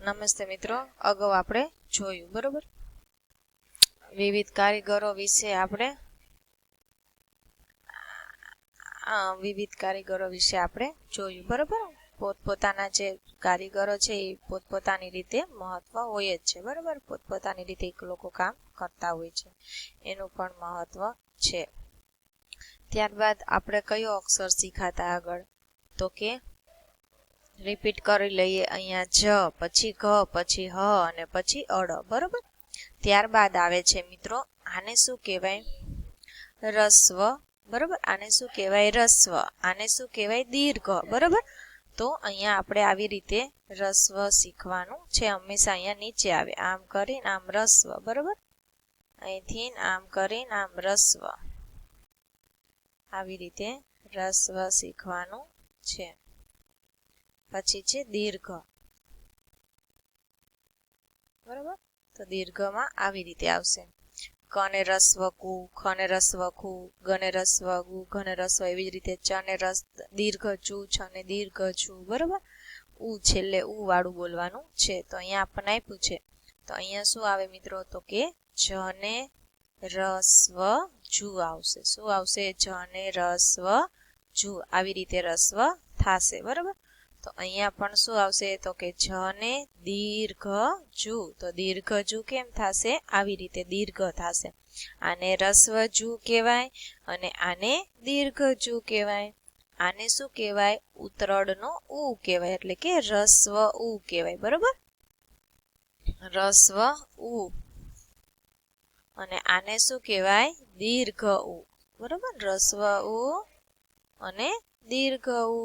નમસ્તે મિત્રો, અગાઉ આપણે જોયું બરોબર વિવિધ કારીગરો વિશે આપણે જોયું બરોબર. પોતપોતાના જે કારીગરો છે એ પોતપોતાની રીતે મહત્વ હોય જ છે બરોબર. પોતપોતાની રીતે એક લોકો કામ કરતા હોય છે, એનું પણ મહત્વ છે. ત્યારબાદ આપણે કયો અક્ષર શીખાતા આગળ, તો કે રિપીટ કરી લઈએ. અહીંયા જ, પછી ઘ, પછી હ અને પછી અડ બરોબર. ત્યારબાદ આવે છે મિત્રો, આને શું કહેવાય? રસ્વ બરોબર. આને શું કહેવાય? રસ્વ. આને શું કહેવાય? દીર્ઘ બરોબર. તો અહીંયા આપણે આવી રીતે રસ્વ શીખવાનું છે. હંમેશા અહીંયા નીચે આવે, આમ કરીને આમ રસ્વ બરોબર. અહીંથી આમ કરીને આમ રસ્વ, આવી રીતે રસ્વ શીખવાનું છે. પછી છે દીર્ઘ બરોબર. તો દીર્ઘમાં આવી રીતે આવશે, કને રસ્વ કુ, ખને રસ્વ ખુ, ગને રસ્વ ગુ, ઘને રસ્વ, એવી જ રીતે ચને રસ દીર્ઘ ચુ, છને દીર્ઘ છુ બરોબર. ઉ છેલ્લે ઉ વાળું બોલવાનું છે. તો અહીંયા આપણને આપ્યું છે, તો અહીંયા શું આવે મિત્રો, તો કે જને રસ્વ જુ આવશે. શું આવશે? જને રસ્વ જુ, આવી રીતે રસ્વ થશે બરોબર. તો અહીંયા પણ શું આવશે, તો કે જને દીર્ઘ જુ. તો દીર્ઘ જુ કેમ થશે? આવી રીતે દીર્ઘ થશે. આને રસ્વ જુ કહેવાય અને આને દીર્ઘ જુ કહેવાય. આને શું કહેવાય? ઉતરડનો ઉ કહેવાય, એટલે કે રસ્વ ઉ કહેવાય બરોબર. રસ્વ ઉ. અને આને શું કહેવાય? દીર્ઘ ઉ બરોબર. રસ્વ ઉ અને દીર્ઘ ઉ.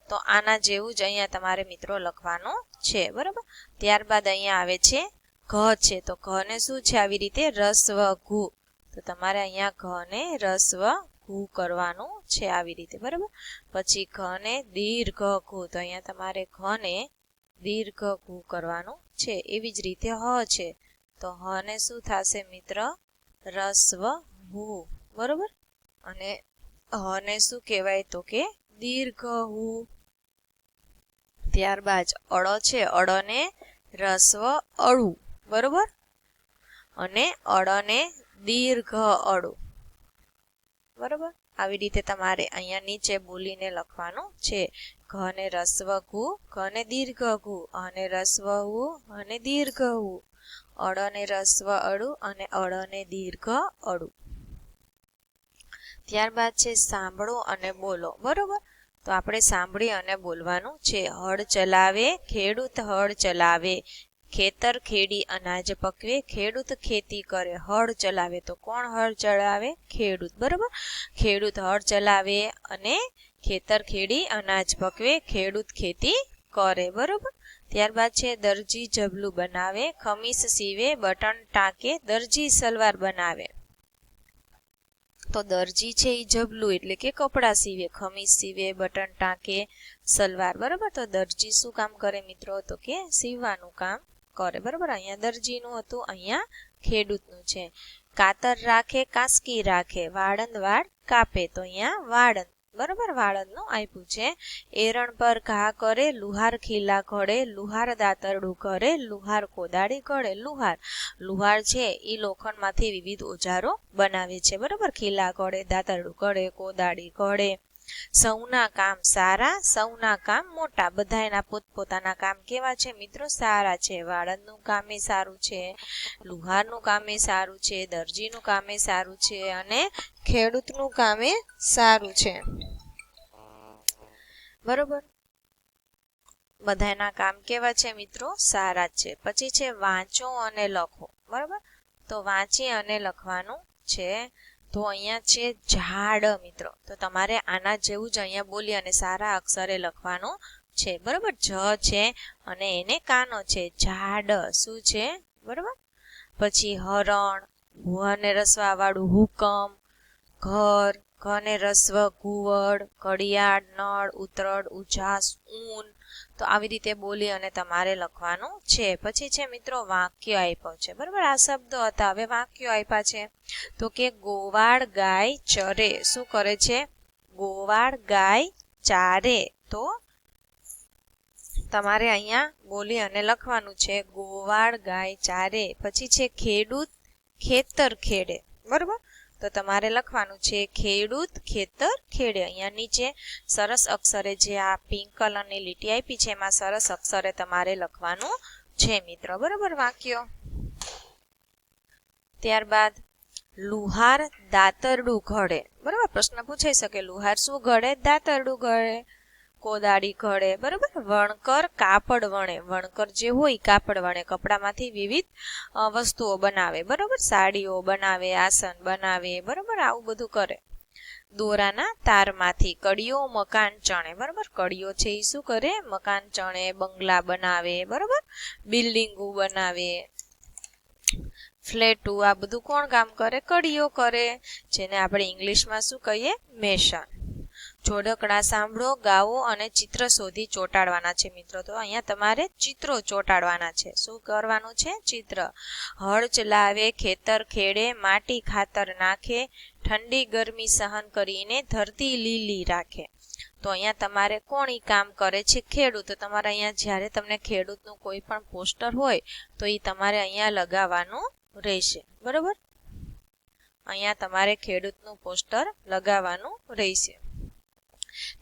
તો આના જેવું જ અહીંયા તમારે મિત્રો લખવાનું છે બરોબર. ત્યારબાદ અહીંયા આવે છે ઘ છે. તો ઘને શું છે? આવી રીતે રસ્વ ઘુ. તો તમારે અહીંયા ઘને રસ્વ ઘુ કરવાનું છે આવી રીતે બરોબર. પછી ઘને દીર્ઘ ઘુ. તો અહીંયા તમારે ઘને દીર્ઘ ઘુ કરવાનું છે. એવી જ રીતે હ છે. તો હ ને શું થશે મિત્ર? રસ્વ હુ બરોબર. અને હ ને શું કહેવાય? તો કે દીર્ઘ હુ. ત્યારબાદ અળ છે. અળને રસ્વ અળુ બરોબર. અને અળને દીર્ઘ અળુ બરોબર. આવી રીતે તમારે અહીંયા નીચે બોલીને લખવાનું છે. ઘને રસ્વ ઘુ, ઘને દીર્ઘ ઘુ, અને રસ્વ હુ અને દીર્ઘ હુ, અળને રસ્વ અળુ અને અળને દીર્ઘ અળુ. ત્યારબાદ છે સાંભળો અને બોલો બરોબર. તો આપણે સાંભળી અને બોલવાનું છે. હળ ચલાવે ખેડૂત, હળ ચલાવે ખેતર ખેડી અનાજ પકવે, ખેડૂત ખેતી કરે હળ ચલાવે. તો કોણ હળ ચલાવે? ખેડૂત બરોબર. ખેડૂત હળ ચલાવે અને ખેતર ખેડી અનાજ પકવે, ખેડૂત ખેતી કરે બરોબર. ત્યારબાદ છે દરજી જબલું બનાવે, ખમીસ સીવે, બટન ટાંકે, દરજી સલવાર બનાવે. તો દરજી છે એ જબલું એટલે કે કપડાં સીવે, ખમીસ સીવે, બટન ટાંકે, સલવાર બરોબર. તો દરજી શું કામ કરે મિત્રો? તો કે સીવવાનું કામ કરે બરોબર. અહીંયા દરજીનું હતું, અહીંયા ખેડૂતનું છે. કાતર રાખે, કાંસકી રાખે, વાળંદ વાળ કાપે. તો અહીંયા વાળંદ બરોબર, વાળંદનું આપ્યું છે. એરણ પર ઘા કરે, લુહાર ખીલા ઘડે, લુહાર દાતરડું કરે, લુહાર કોદાળી ઘડે. લુહાર, લુહાર છે એ લોખંડમાંથી વિવિધ ઓજારો બનાવે છે બરોબર. ખીલા ઘડે, દાતરડું ઘડે, કોદાળી ઘડે. સૌના કામ સારા, સૌના કામ મોટા. બધાના પોતપોતાના કામ કેવા છે મિત્રો? સારા છે. વાળંદનું કામે સારું છે, લુહારનું કામે સારું છે, દરજીનું કામે સારું છે અને ખેડૂતનું કામે સારું છે બરોબર. બધાના કામ કેવા છે મિત્રો? સારા જ છે. પછી છે વાંચો અને લખો બરોબર. તો વાંચી અને લખવાનું છે. તો અહીંયા છે ઝાડ મિત્રો. તો તમારે આના જેવું જ અહીંયા બોલી અને સારા અક્ષરે લખવાનું છે બરોબર. જ છે અને એને કાનો છે. ઝાડ શું છે બરોબર. પછી હરણ, ભુવને રસવા વાળું હુકમ, ઘર, ઘને રસ્વ ઘુવડ, ઘડિયાળ, નળ, ઉતરડ, ઉજાસ, ઊન. તો આવી રીતે બોલી અને તમારે લખવાનું છે. પછી છે મિત્રો વાક્ય આપ્યો છે બરોબર. આ શબ્દો હતા, હવે વાક્યો આપ્યા છે. તો કે ગોવાળ ગાય ચરે. શું કરે છે? ગોવાળ ગાય ચારે. તો તમારે અહીંયા બોલી અને લખવાનું છે ગોવાળ ગાય ચારે, પછી છે ખેડૂત ખેતર ખેડે, બરોબર. તો તમારે લખવાનું છે ખેડૂત ખેતર ખેડે. અહીંયા નીચે સરસ અક્ષરે જે આ પિંક કલરની લીટી આપી છે એમાં સરસ અક્ષરે તમારે લખવાનું છે મિત્રો, બરોબર વાક્યો. ત્યારબાદ લુહાર દાતરડું ઘડે, બરોબર. પ્રશ્ન પૂછાઈ શકે લુહાર શું ઘડે? દાતરડું ઘડે, કોદાળી ઘડે, બરોબર. વણકર કાપડ વણે, વણકર જે હોય કાપડ વણે, કપડામાંથી વિવિધ વસ્તુઓ બનાવે, બરોબર. સાડીઓ બનાવે, આસન બનાવે, બરોબર. આવું બધું કરે. દોરાના તારમાંથી કડીઓ મકાન ચણે, બરોબર. કડીઓ છે એ શું કરે? મકાન ચણે, બંગલા બનાવે, બરોબર. બિલ્ડિંગો બનાવે, ફ્લેટો, આ બધું કોણ કામ કરે? કડીઓ કરે, જેને આપણે ઇંગ્લિશમાં શું કહીએ? મેશન. જોડકણા સાંભળો, ગાવો અને ચિત્ર શોધી ચોંટાડવાના છે મિત્રો. તો અહીંયા તમારે ચિત્રો ચોંટાડવાના છે. શું કરવાનું છે? ચિત્ર. હળ ચલાવે, ખેતર ખેડે, માટી ખાતર નાખે, ઠંડી ગરમી સહન કરીને ધરતી લીલી રાખે. તો અહીંયા તમારે કોણ ઈ કામ કરે છે? ખેડૂત. તો તમારે અહીંયા જ્યારે તમને ખેડૂતનું કોઈ પણ પોસ્ટર હોય તો એ તમારે અહીંયા લગાવવાનું રહેશે, બરોબર. અહીંયા તમારે ખેડૂતનું પોસ્ટર લગાવવાનું રહેશે.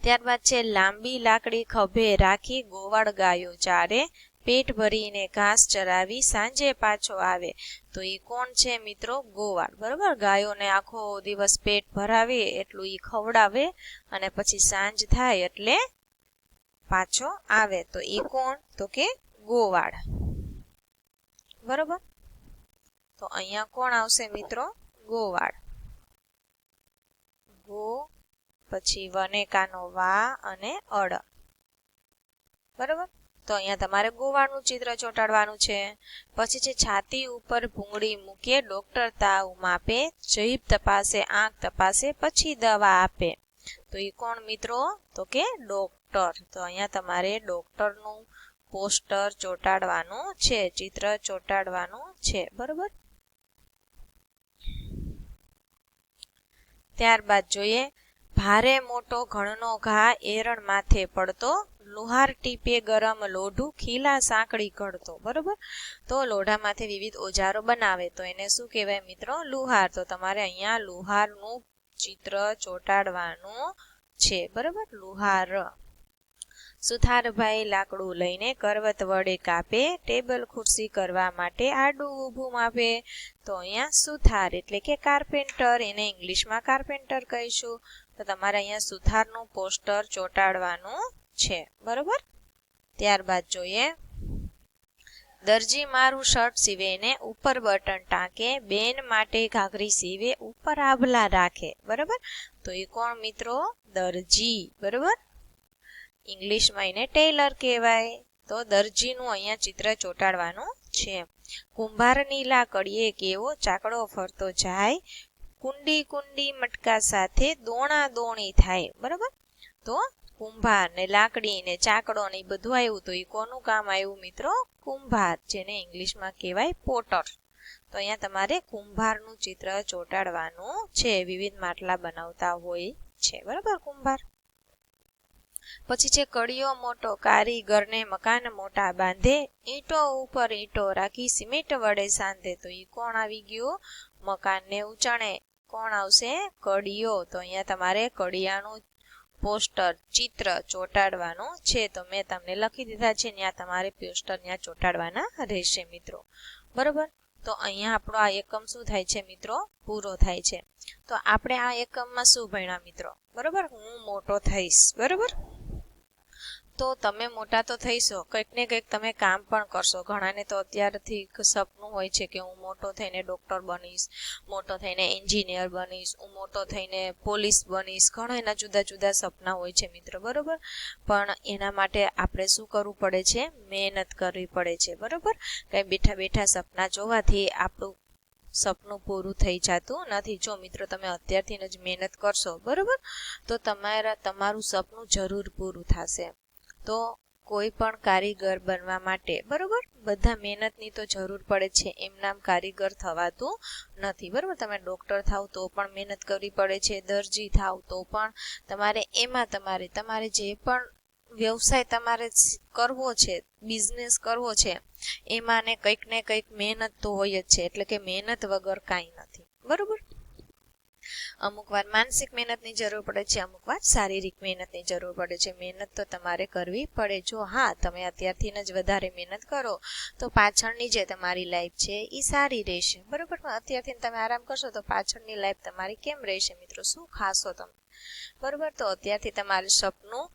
ત્યારબાદ છે લાંબી લાકડી ખભે રાખી ગોવાળ ગાયો ચારે, પેટ ભરીને ઘાસ ચરાવી સાંજે પાછો આવે. તો એ કોણ છે મિત્રો? ગોવાળ, બરોબર. ગાયોને આખો દિવસ પેટ ભરાવે એટલું એ ખવડાવે અને પછી સાંજ થાય એટલે પાછો આવે. તો એ કોણ? તો કે ગોવાળ, બરોબર. તો અહીંયા કોણ આવશે મિત્રો? ગોવાળ. ગો પછી વનેકાનો વા અને અળ, બરોબર. તો અહીંયા તમારે ગોવાળનું ચિત્ર ચોંટાડવાનું છે. પછી છે છાતી ઉપર ભૂંગળી મૂકે, ડોક્ટર તાવ માપે, જીભ તપાસે, આંખ તપાસે, પછી દવા આપે. તો એ કોણ મિત્રો? તો કે ડોક્ટર. તો અહીંયા તમારે ડોક્ટરનું પોસ્ટર ચોંટાડવાનું છે, ચિત્ર ચોંટાડવાનું છે, બરોબર. ત્યારબાદ જોઈએ ભારે મોટો ઘણનો ઘા એરણ માથે પડતો, લુહાર ટીપે ગરમ લોઢું, ખીલા સાંકળી ઘડતો, બરોબર. તો લોઢામાંથી વિવિધ ઓજારો બનાવે તો એને શું કહેવાય મિત્રો? લુહાર. તો તમારે અહીંયા લુહારનું ચિત્ર ચોંટાડવાનું છે, બરોબર. લુહાર. સુથારભાઈ લાકડું લઈને કરવત વડે કાપે, ટેબલ ખુરશી કરવા માટે આડું ઊભું માપે. તો અહીંયા સુથાર એટલે કે કાર્પેન્ટર, એને ઇંગ્લિશમાં કાર્પેન્ટર કહીશું. તો તમારે અહીંયા સુથારનું પોસ્ટર ચોંટાડવાનું છે, બરોબર. ત્યારબાદ જોઈએ દરજી મારું શર્ટ સીવે ને ઉપર બટન ટાંકે, બેન માટે ઘાઘરી સીવે, ઉપર આભલા રાખે, બરોબર. તો એ કોણ મિત્રો? દરજી, બરોબર. ઇંગ્લિશમાં એને ટેલર કહેવાય. તો દરજીનું અહીંયા ચિત્ર ચોંટાડવાનું છે. કુંભાર નીલા કડીએ કેવો ચાકડો ફરતો જાય, કુંડી કુંડી મટકા સાથે દોણા દોણી થાય, બરોબર. તો કુંભાર ને લાકડી ને ચાકડો ને બધું આવ્યું. તો એ કોનું કામ આવ્યું મિત્રો? કુંભાર, જેને ઇંગ્લિશમાં કહેવાય પોટર. તો અહીંયા તમારે કુંભારનું ચિત્ર ચોંટાડવાનું છે. વિવિધ માટલા બનાવતા હોય છે, બરોબર કુંભાર. પછી છે કડીઓ મોટો કારીગરને મકાન મોટા બાંધે, ઈંટો ઉપર ઈંટો રાખી સિમેન્ટ વડે સાંધે. તો એ કોણ આવી ગયું? મકાનને ઉચાણે. કોણ આવશે? કડીઓ. તો અહીંયા તમારે કડિયાનું પોસ્ટર ચિત્ર ચોંટાડવાનું છે. તો મેં તમને લખી દીધા છે, ત્યાં તમારે પોસ્ટર ત્યાં ચોંટાડવાના રહેશે મિત્રો, બરોબર. તો અહીંયા આપણો આ એકમ શું થાય છે મિત્રો? પૂરો થાય છે. તો આપણે આ એકમમાં શું ભણ્યા મિત્રો? બરોબર. હું મોટો થઈશ, બરોબર. તો તમે મોટા તો થઈશો, કંઈક ને કંઈક તમે કામ પણ કરશો. ઘણાને તો અત્યારથી સપનું હોય છે કે હું મોટો થઈને ડૉક્ટર બનીશ, મોટો થઈને એન્જિનિયર બનીશ, હું મોટો થઈને પોલીસ બનીશ. ઘણા એના જુદા જુદા સપના હોય છે મિત્રો, બરોબર. પણ એના માટે આપણે શું કરવું પડે છે? મહેનત કરવી પડે છે, બરોબર. કંઈ બેઠા બેઠા સપના જોવાથી આપણું સપનું પૂરું થઈ જતું નથી. જો મિત્રો તમે અત્યારથી જ મહેનત કરશો, બરોબર, તો તમારું સપનું જરૂર પૂરું થશે. તો કોઈ પણ કારીગર બનવા માટે, બરોબર, બધા મહેનતની તો જરૂર પડે છે. એમ નામ કારીગર થવાતું નથી, બરોબર. તમે ડૉક્ટર થાવ તો પણ મહેનત કરવી પડે છે, દરજી થાવ તો પણ તમારે એમાં તમારે જે પણ વ્યવસાય તમારે કરવો છે, બિઝનેસ કરવો છે, એમાં ને કંઈક મહેનત તો હોય જ છે, એટલે કે મહેનત વગર કાંઈ નથી, બરોબર. અમુક વાર માનસિક મહેનતની જરૂર પડે છે, અમુક વાર શારીરિક મહેનતની જરૂર પડે છે. મહેનત તો તમારે કરવી પડે. જો હા તમે અત્યારથી જ વધારે મહેનત કરો તો પાછળની જે તમારી લાઈફ છે એ સારી રહેશે, બરોબર. પણ અત્યારથી તમે આરામ કરશો તો પાછળની લાઈફ તમારી કેમ રહેશે મિત્રો? શું ખાશો તમે? બરોબર. તો અત્યારથી તમારે સપનું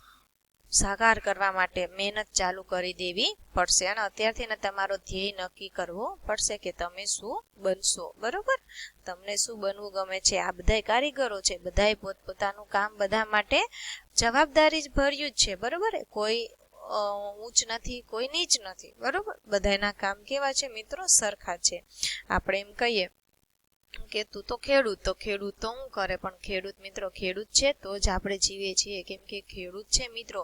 સાકાર કરવા માટે મહેનત ચાલુ કરી દેવી પડશે અને અત્યારથી તમારો ધ્યેય નક્કી કરવો પડશે કે તમે શું બનશો, બરોબર. તમને શું બનવું ગમે છે? આ બધાય કારીગરો છે, બધાય પોતપોતાનું કામ બધા માટે જવાબદારી જ ભર્યું જ છે, બરોબર. કોઈ ઊંચ નથી, કોઈ નીચ નથી, બરોબર. બધાયના કામ કેવા છે મિત્રો? સરખા છે. આપણે એમ કહીએ કે તું તો ખેડૂત તો શું કરે? પણ ખેડૂત મિત્રો ખેડૂત છે તો જ આપણે જીવીએ છીએ, કેમ કે ખેડૂત છે મિત્રો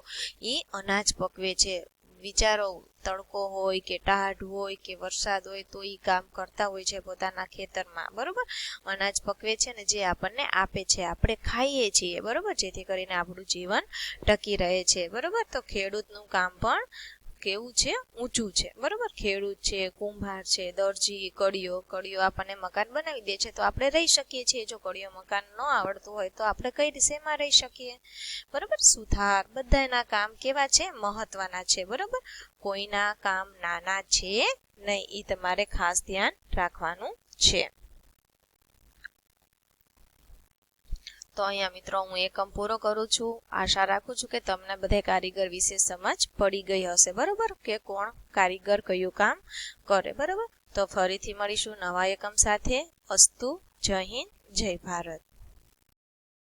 એ અનાજ પકવે છે. વિચારો, તડકો હોય કે ટાઢ હોય કે વરસાદ હોય તો એ કામ કરતા હોય છે પોતાના ખેતરમાં, બરોબર. અનાજ પકવે છે ને જે આપણને આપે છે, આપણે ખાઈએ છીએ, બરોબર, જેથી કરીને આપણું જીવન ટકી રહે છે, બરોબર. તો ખેડૂતનું કામ પણ કેવું છે? ઊંચું છે, બરોબર. ખેડૂત છે, કુંભાર છે, દરજી, કડિયો આપણને મકાન બનાવી દે છે તો આપણે રહી શકીએ છીએ. જો કડિયો મકાન ન આવડતું હોય તો આપણે કઈ રીતેમાં રહી શકીએ, બરોબર. સુથાર, બધાના કામ કેવા છે? મહત્વના છે, બરોબર. કોઈના કામ નાના છે નહીં, એ તમારે ખાસ ધ્યાન રાખવાનું છે. તો અહીંયા મિત્રો હું એકમ પૂરો કરું છું. આશા રાખું છું કે તમને બધે કારીગર વિશે સમજ પડી ગઈ હશે, બરોબર, કે કોણ કારીગર કયું કામ કરે, બરોબર. તો ફરીથી મળીશું નવા એકમ સાથે. અસ્તુ. જય હિન્દ, જય ભારત.